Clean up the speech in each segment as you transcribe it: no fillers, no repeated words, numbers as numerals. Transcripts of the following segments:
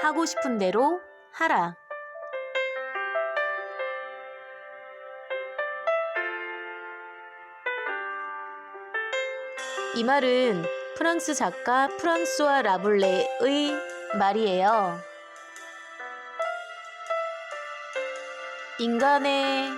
하고 싶은 대로 하라. 이 말은 프랑스 작가 프랑수아 라블레의 말이에요. 인간의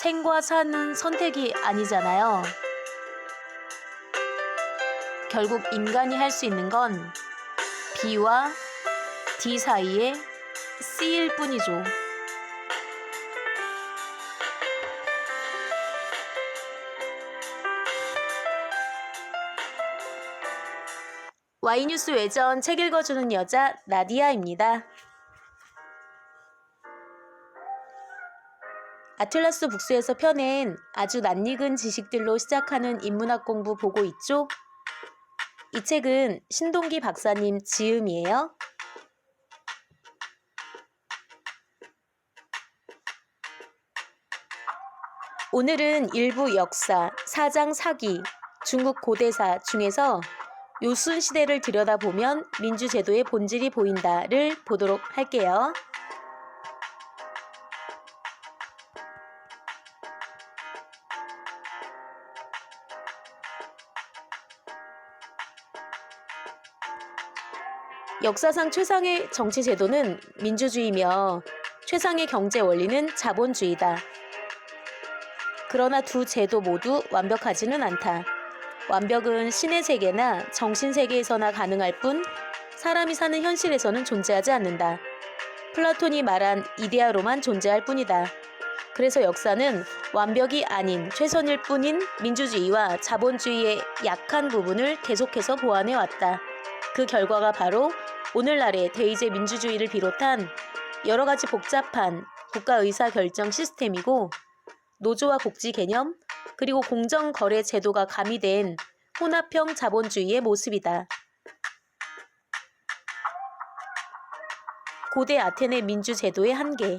생과 사는 선택이 아니잖아요. 결국 인간이 할 수 있는 건 B와 D 사이의 C일 뿐이죠. Y뉴스 외전 책 읽어주는 여자 나디아입니다. 아틀라스 북스에서 펴낸 아주 낯익은 지식들로 시작하는 인문학 공부 보고 있죠? 이 책은 신동기 박사님 지음이에요. 오늘은 일부 역사, 사장 사기, 중국 고대사 중에서 요순 시대를 들여다보면 민주제도의 본질이 보인다를 보도록 할게요. 역사상 최상의 정치제도는 민주주의며 최상의 경제 원리는 자본주의다. 그러나 두 제도 모두 완벽하지는 않다. 완벽은 신의 세계나 정신세계에서나 가능할 뿐 사람이 사는 현실에서는 존재하지 않는다. 플라톤이 말한 이데아로만 존재할 뿐이다. 그래서 역사는 완벽이 아닌 최선일 뿐인 민주주의와 자본주의의 약한 부분을 계속해서 보완해왔다. 그 결과가 바로 오늘날의 대의제 민주주의를 비롯한 여러 가지 복잡한 국가 의사결정 시스템이고 노조와 복지 개념 그리고 공정거래 제도가 가미된 혼합형 자본주의의 모습이다. 고대 아테네 민주제도의 한계.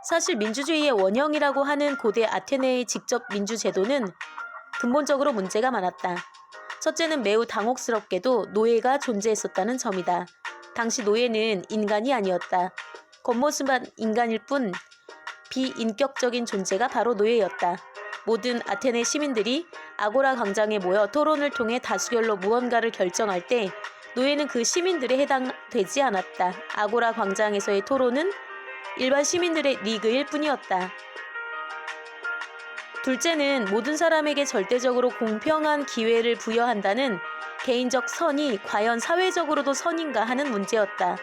사실 민주주의의 원형이라고 하는 고대 아테네의 직접 민주제도는 근본적으로 문제가 많았다. 첫째는 매우 당혹스럽게도 노예가 존재했었다는 점이다. 당시 노예는 인간이 아니었다. 겉모습만 인간일 뿐 비인격적인 존재가 바로 노예였다. 모든 아테네 시민들이 아고라 광장에 모여 토론을 통해 다수결로 무언가를 결정할 때 노예는 그 시민들에 해당되지 않았다. 아고라 광장에서의 토론은 일반 시민들의 리그일 뿐이었다. 둘째는 모든 사람에게 절대적으로 공평한 기회를 부여한다는 개인적 선이 과연 사회적으로도 선인가 하는 문제였다.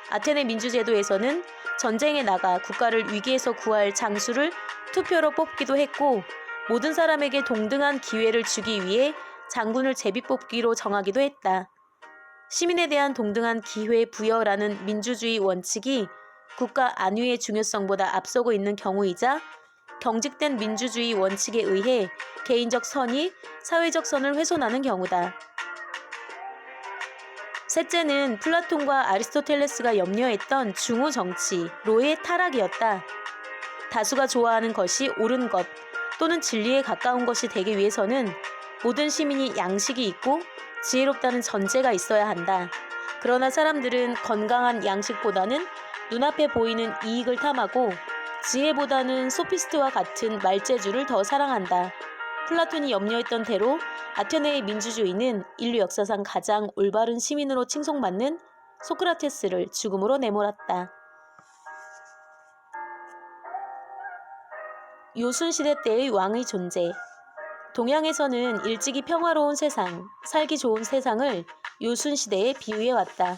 아테네 민주제도에서는 전쟁에 나가 국가를 위기에서 구할 장수를 투표로 뽑기도 했고 모든 사람에게 동등한 기회를 주기 위해 장군을 제비 뽑기로 정하기도 했다. 시민에 대한 동등한 기회 부여라는 민주주의 원칙이 국가 안위의 중요성보다 앞서고 있는 경우이자 경직된 민주주의 원칙에 의해 개인적 선이 사회적 선을 훼손하는 경우다. 셋째는 플라톤과 아리스토텔레스가 염려했던 중후 정치로의 타락이었다. 다수가 좋아하는 것이 옳은 것 또는 진리에 가까운 것이 되기 위해서는 모든 시민이 양식이 있고 지혜롭다는 전제가 있어야 한다. 그러나 사람들은 건강한 양식보다는 눈앞에 보이는 이익을 탐하고 지혜보다는 소피스트와 같은 말재주를 더 사랑한다. 플라톤이 염려했던 대로 아테네의 민주주의는 인류 역사상 가장 올바른 시민으로 칭송받는 소크라테스를 죽음으로 내몰았다. 요순시대 때의 왕의 존재. 동양에서는 일찍이 평화로운 세상, 살기 좋은 세상을 요순시대에 비유해왔다.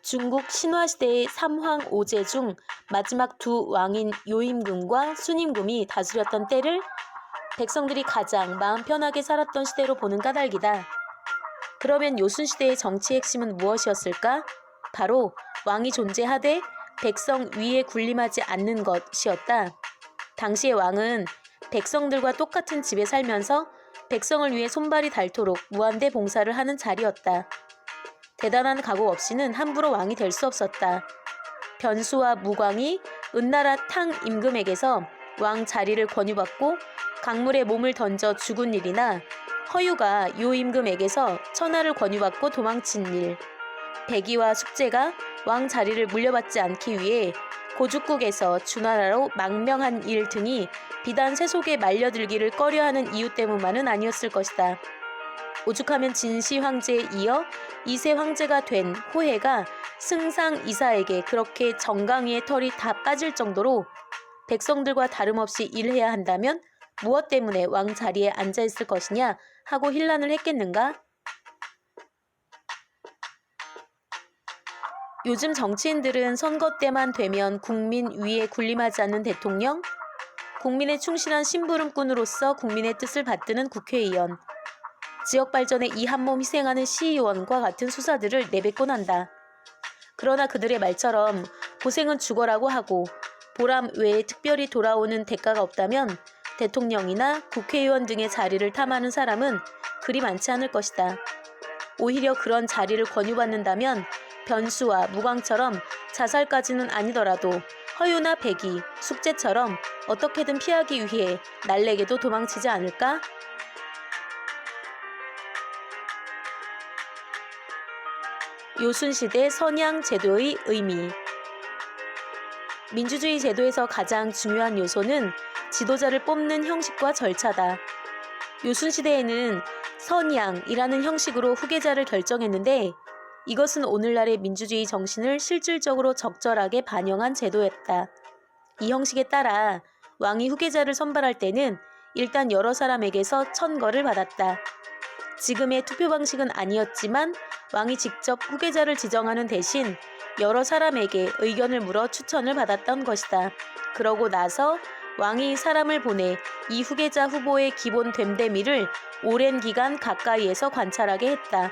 중국 신화시대의 삼황 5제 중 마지막 두 왕인 요임금과 순임금이 다스렸던 때를 백성들이 가장 마음 편하게 살았던 시대로 보는 까닭이다. 그러면 요순시대의 정치 핵심은 무엇이었을까? 바로 왕이 존재하되 백성 위에 군림하지 않는 것이었다. 당시의 왕은 백성들과 똑같은 집에 살면서 백성을 위해 손발이 닳도록 무한대 봉사를 하는 자리였다. 대단한 각오 없이는 함부로 왕이 될 수 없었다. 변수와 무광이 은나라 탕 임금에게서 왕 자리를 권유받고 강물에 몸을 던져 죽은 일이나 허유가 요임금에게서 천하를 권유받고 도망친 일, 백의와 숙제가 왕 자리를 물려받지 않기 위해 고죽국에서 주나라로 망명한 일 등이 비단 세속에 말려들기를 꺼려하는 이유 때문만은 아니었을 것이다. 오죽하면 진시 황제에 이어 2세 황제가 된 호해가 승상 이사에게 그렇게 정강이의 털이 다 빠질 정도로 백성들과 다름없이 일해야 한다면 무엇 때문에 왕 자리에 앉아 있을 것이냐 하고 hir난을 했겠는가? 요즘 정치인들은 선거 때만 되면 국민 위에 군림하지 않는 대통령, 국민에 충실한 심부름꾼으로서 국민의 뜻을 받드는 국회의원, 지역 발전에 이 한몸 희생하는 시의원과 같은 수사들을 내뱉곤 한다. 그러나 그들의 말처럼 고생은 죽어라고 하고 보람 외에 특별히 돌아오는 대가가 없다면 대통령이나 국회의원 등의 자리를 탐하는 사람은 그리 많지 않을 것이다. 오히려 그런 자리를 권유받는다면 변수와 무광처럼 자살까지는 아니더라도 허유나 백의, 숙제처럼 어떻게든 피하기 위해 날래게도 도망치지 않을까? 요순시대 선양 제도의 의미. 민주주의 제도에서 가장 중요한 요소는 지도자를 뽑는 형식과 절차다. 요순시대에는 선양이라는 형식으로 후계자를 결정했는데 이것은 오늘날의 민주주의 정신을 실질적으로 적절하게 반영한 제도였다. 이 형식에 따라 왕이 후계자를 선발할 때는 일단 여러 사람에게서 천거를 받았다. 지금의 투표 방식은 아니었지만 왕이 직접 후계자를 지정하는 대신 여러 사람에게 의견을 물어 추천을 받았던 것이다. 그러고 나서 왕이 사람을 보내 이 후계자 후보의 기본 됨됨이를 오랜 기간 가까이에서 관찰하게 했다.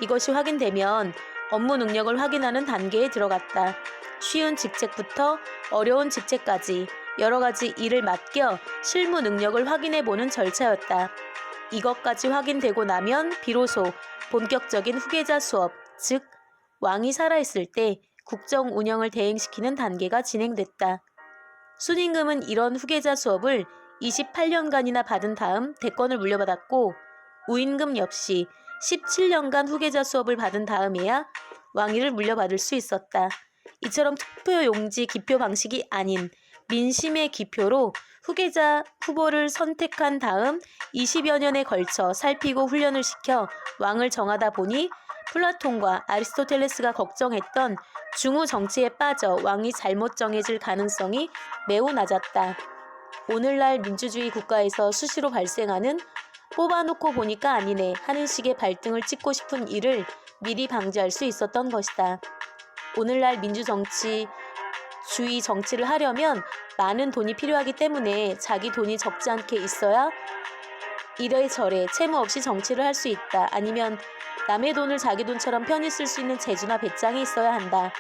이것이 확인되면 업무 능력을 확인하는 단계에 들어갔다. 쉬운 직책부터 어려운 직책까지 여러 가지 일을 맡겨 실무 능력을 확인해보는 절차였다. 이것까지 확인되고 나면 비로소 본격적인 후계자 수업, 즉 왕이 살아있을 때 국정 운영을 대행시키는 단계가 진행됐다. 순임금은 이런 후계자 수업을 28년간이나 받은 다음 대권을 물려받았고 우임금 역시 17년간 후계자 수업을 받은 다음에야 왕위를 물려받을 수 있었다. 이처럼 투표용지 기표 방식이 아닌 민심의 기표로 후계자 후보를 선택한 다음 20여 년에 걸쳐 살피고 훈련을 시켜 왕을 정하다 보니 플라톤과 아리스토텔레스가 걱정했던 중후 정치에 빠져 왕이 잘못 정해질 가능성이 매우 낮았다. 오늘날 민주주의 국가에서 수시로 발생하는 뽑아놓고 보니까 아니네 하는 식의 발등을 찍고 싶은 일을 미리 방지할 수 있었던 것이다. 오늘날 민주주의 정치를 하려면 많은 돈이 필요하기 때문에 자기 돈이 적지 않게 있어야 이래저래 채무 없이 정치를 할 수 있다. 아니면 남의 돈을 자기 돈처럼 편히 쓸 수 있는 재주나 배짱이 있어야 한다.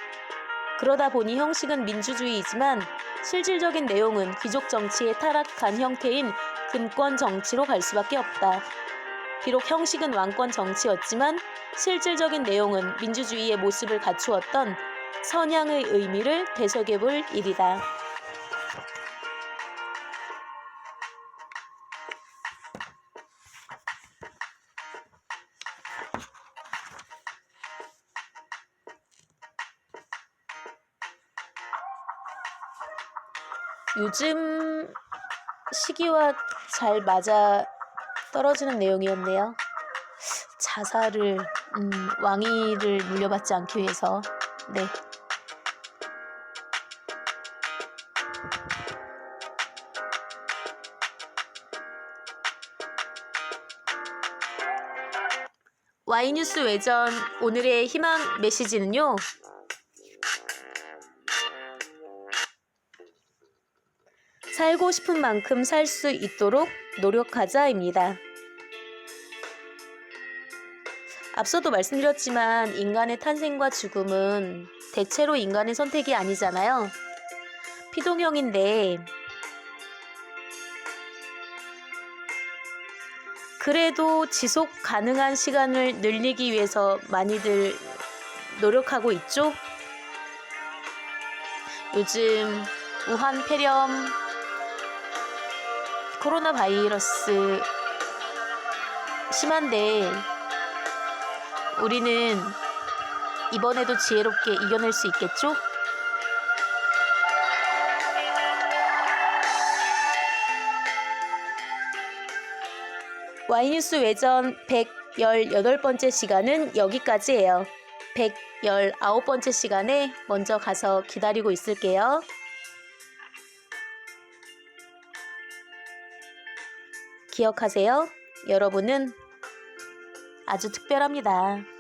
그러다 보니 형식은 민주주의이지만 실질적인 내용은 귀족 정치의 타락한 형태인 금권 정치로 갈 수밖에 없다. 비록 형식은 왕권 정치였지만 실질적인 내용은 민주주의의 모습을 갖추었던 선양의 의미를 되새겨볼 일이다. 요즘 시기와 잘 맞아 떨어지는 내용이었네요. 자살을 왕위를 물려받지 않기 위해서. 네. Y뉴스 외전 오늘의 희망 메시지는요. 살고 싶은 만큼 살 수 있도록 노력하자입니다. 앞서도 말씀드렸지만 인간의 탄생과 죽음은 대체로 인간의 선택이 아니잖아요. 피동형인데 그래도 지속 가능한 시간을 늘리기 위해서 많이들 노력하고 있죠. 요즘 우한 폐렴, 코로나 바이러스 심한데 우리는 이번에도 지혜롭게 이겨낼 수 있겠죠? Y뉴스 외전 118번째 시간은 여기까지예요. 119번째 시간에 먼저 가서 기다리고 있을게요. 기억하세요. 여러분은 아주 특별합니다.